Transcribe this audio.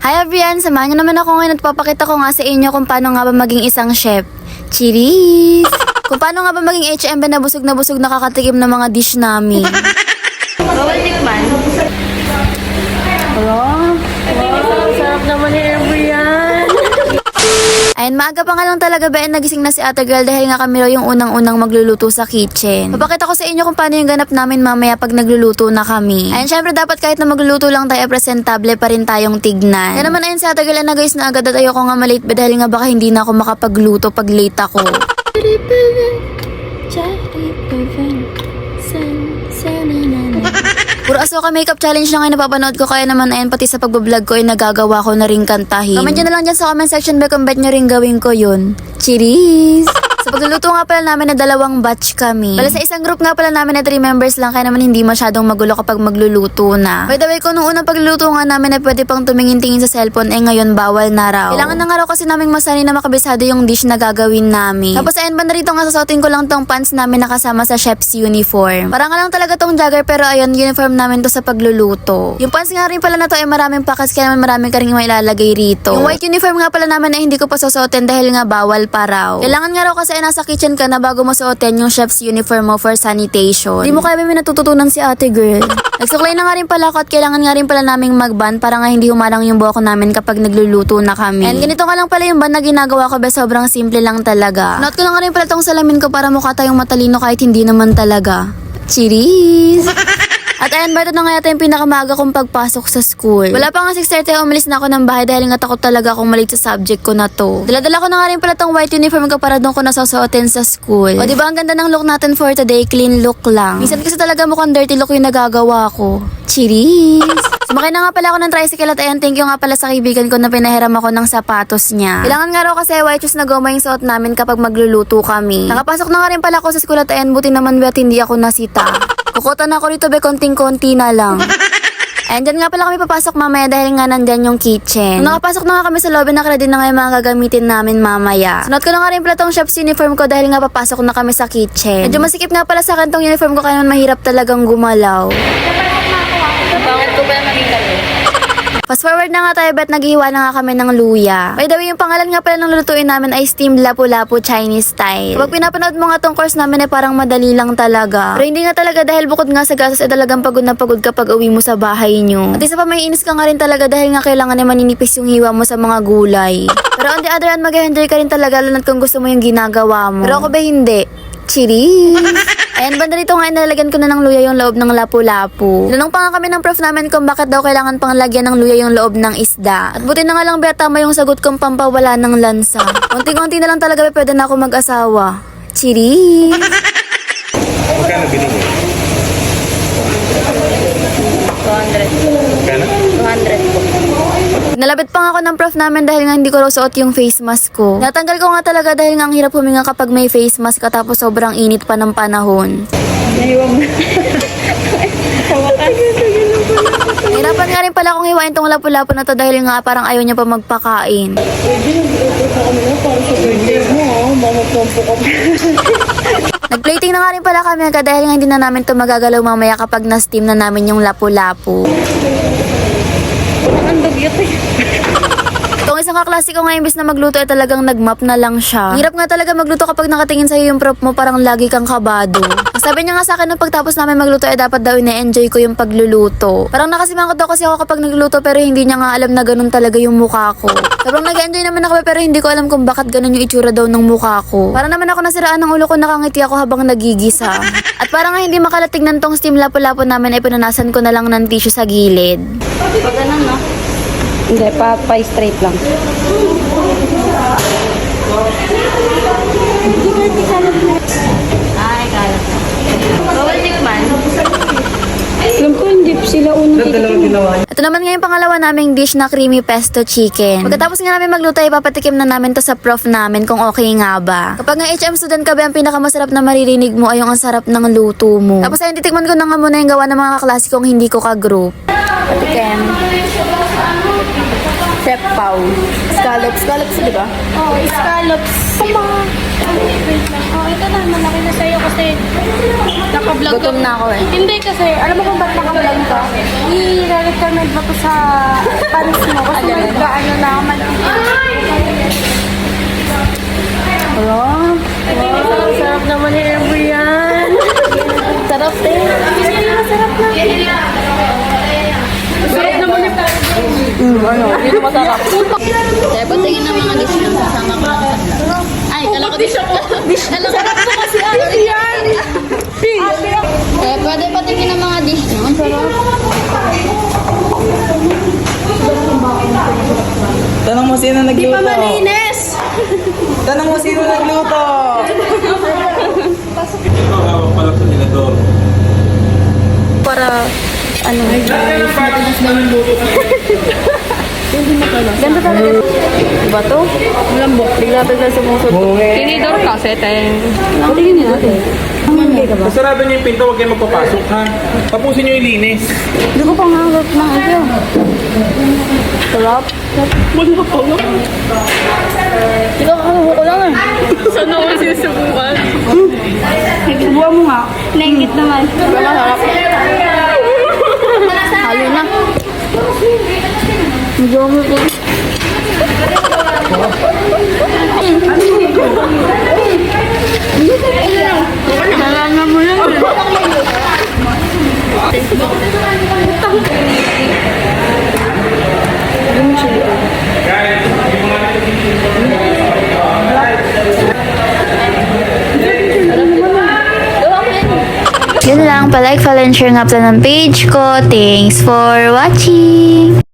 Hi everyone! Samahan niyo naman ako ngayon at papakita ko nga sa inyo kung paano nga ba maging isang chef. Cheers! Kung paano nga ba maging HMB na busog nakakatikim ng mga dish namin. Bawal tikman. Wow, sarap naman ni Embrian. Ayun, maaga pa nga lang talaga ba nagising na si ate girl dahil nga kami raw yung unang-unang magluluto sa kitchen. Papakita ko sa inyo kung paano yung ganap namin mamaya pag nagluluto na kami. Ayun, syempre dapat kahit na magluluto lang tayo, presentable pa rin tayong tignan. Kaya naman ayun si ate girl na guys na agad at ayoko nga malate ba dahil nga baka hindi na ako makapagluto pag late ako. Puro Asoka makeup challenge na ngayon napapanood ko, kaya naman ayun pati sa pagbablog ko ay nagagawa ko na rin kantahin. Comment nyo na lang dyan sa comment section kung bet nyo rin gawin ko yun. Cheers! Sa pagluluto nga pala namin na 2 batch kami. Bala sa isang group nga pala namin na 3 members lang, kaya naman hindi masyadong magulo kapag magluluto na. By the way, kung noong unang pagluluto nga namin ay pwede pang tumingin-tingin sa cellphone, ngayon bawal na raw. Kailangan na nga raw kasi naming masanay na makabisado yung dish na gagawin namin. Tapos ayun ba narito nga sasotin ko lang tong pants namin nakasama sa chef's uniform. Parang nga lang talaga tong jogger pero ayun, uniform namin to sa pagluluto. Yung pants nga rin pala na to ay maraming pakas kaya naman maraming ka rin mailalagay rito. Yung white uniform nga pala namin ay hindi ko pa susuotin dahil nga bawal pa raw. Kailangan nga raw kasi ay nasa kitchen ka na bago mo suotin yung chef's uniform mo for sanitation. Di mo kaya may natututunan si ate girl. Nagsuklay na nga rin pala ako at kailangan nga rin pala naming mag-ban para nga hindi humarang yung buhok namin kapag nagluluto na kami. And ganito nga lang pala yung ban na ginagawa ko, be sobrang simple lang talaga. Note ko na nga rin pala tong salamin ko para mukha tayong matalino kahit hindi naman talaga. Cheers! At ayan ba, ito na nga yata yung pinakamaaga kong pagpasok sa school. Wala pa nga 6:30, umalis na ako ng bahay dahil nga takot talaga akong malate sa subject ko na to. Dala-dala ko na nga rin pala tong white uniform ko para doon ko nasasuotin sa school. O diba ang ganda ng look natin for today, clean look lang. Minsan kasi talaga mukhang dirty look yung nagagawa ko. Cheers! Sumakay na nga pala ako ng tricycle at ayan, thank you nga pala sa kaibigan ko na pinahiram ako ng sapatos niya. Kailangan nga raw kasi white shoes na goma yung suot namin kapag magluluto kami. Nakapasok na nga rin pala ako sa school at ayan, buti naman bet hindi ako nasita. Kukuta na ako rito be, konting-konti na lang. And dyan nga pala kami papasok mamaya dahil nga nandyan yung kitchen. Nung nakapasok na nga kami sa lobby, naka-ready na nga yung mga gagamitin namin mamaya. Sunod ko na nga rin pala tong chef's uniform ko dahil nga papasok na kami sa kitchen. Medyo masikip nga pala sa akin tong uniform ko kaya naman mahirap talagang gumalaw. Bakit ko ba naging kami? Fast forward na nga tayo, bet naghihiwa na nga kami ng luya. By the way, yung pangalan nga pala ng lulutuin namin ay steamed lapu-lapu Chinese style. Kapag pinapanood mo nga tong course namin ay parang madali lang talaga. Pero hindi nga talaga dahil bukod nga sa gastos ay talagang pagod na pagod kapag uwi mo sa bahay nyo. At isa pa may inis ka nga rin talaga dahil nga kailangan ay maninipis yung hiwa mo sa mga gulay. Pero on the other hand, mag-enjoy ka rin talaga lalo kung gusto mo yung ginagawa mo. Pero ako ba hindi? Cheers! Ayan, banda rito nga inalagyan ko na ng luya yung loob ng lapu-lapu. Tanong pa nga kami ng prof namin kung bakit daw kailangan pang lagyan ng luya yung loob ng isda. At buti na nga lang ba tama yung sagot kong pampawala ng lansa. Konting-konti na lang talaga pwede na ako mag-asawa. Cheers! Magkano binili? 200. Magkano? 200 po. Nalabit pa nga ako ng prof namin dahil nga hindi ko raw suot yung face mask ko. Natanggal ko nga talaga dahil nga ang hirap huminga kapag may face mask tapos sobrang init pa ng panahon. Naiwag na. Hirapan nga rin pala akong hiwain tong lapu-lapu na to dahil nga parang ayaw niya pa magpakain. Nag-plating na nga rin pala kami agad dahil nga hindi na namin to magagalaw mamaya kapag na-steam na namin yung lapu-lapu. Ang dugyot eh. Itong isang kaklase ko nga imbis na magluto ay talagang nagmap na lang siya. Hirap nga talaga magluto kapag nakatingin sa'yo yung prop mo, parang lagi kang kabado. Sabi niya nga sa akin nung pagtapos namin magluto ay dapat daw ina-enjoy ko yung pagluluto. Parang nakasimangkot daw kasi ako kapag nagluto pero hindi niya nga alam na ganun talaga yung mukha ko. Sobrang nag-enjoy naman ako pero hindi ko alam kung bakit ganun yung itsura daw ng mukha ko. Parang naman ako nasiraan ng ulo ko, nakangiti ako habang nagigisa. At parang nga hindi makalatignan tong steam lapu-lapu namin ay pinanasan ko na lang ng tissue sa gilid. Pag ganun, no? Hindi, pa-straight lang. Ay, kalat na. Bawal tikman. Alam ko hindi sila unang Dalawang ginawa niya. Ito naman nga yung pangalawa naming dish na creamy pesto chicken. Pagkatapos nga namin magluto, ipapatikim na namin to sa prof namin kung okay nga ba. Kapag nga HM student ka ba, ang pinakamasarap na maririnig mo ay yung ang sarap ng luto mo. Tapos ayun, titikman ko na nga muna yung gawa ng mga kaklase kong hindi ko ka-group. Patikim. Chef pa. sabaw. Scallops, di ba? Oh, scallops. Wait lang. Oh, ito na. Malaki na sa'yo kasi naka-vlog Gutom na ako eh. Hindi kasi, alam mo kung ba't naka-vlog ka? I-recommend mo to sa fans mo kasi mag-ano na ako Wow. Sarap naman ni Embo yan. Sarap din. Sarap na. Sarap naman yung Dito masarap. Kaya patingin ng mga dish yung kasama ko. Ay, kala ko dish ako. Sarap ko kasi ano. Kaya pwede patingin ng mga dish nyo. Ang sarap. Tanong mo sino nagluto. Di pa malinis. Tanong mo sino nagluto. Ito, hawak pala sa tinador. Para, ano, ganda talaga. Diba to? Malambot. Bigla sumusunod. Tinidor kasi, te. Tingin niyo natin. Sarado niyo yung pinto, huwag kayo magpapasok ha. Tapusin niyo yung linis. Hindi ko pang hangap ng ito. Sarap. Hindi ko kakabuko lang eh. Sana ako sinusubukan. Subuhan mo nga. Naingit naman. Masarap. Halo na. Medyo mo ito. Nalala mo lang. Yun lang, palike, follow, and share nga pala ng page ko. Thanks for watching!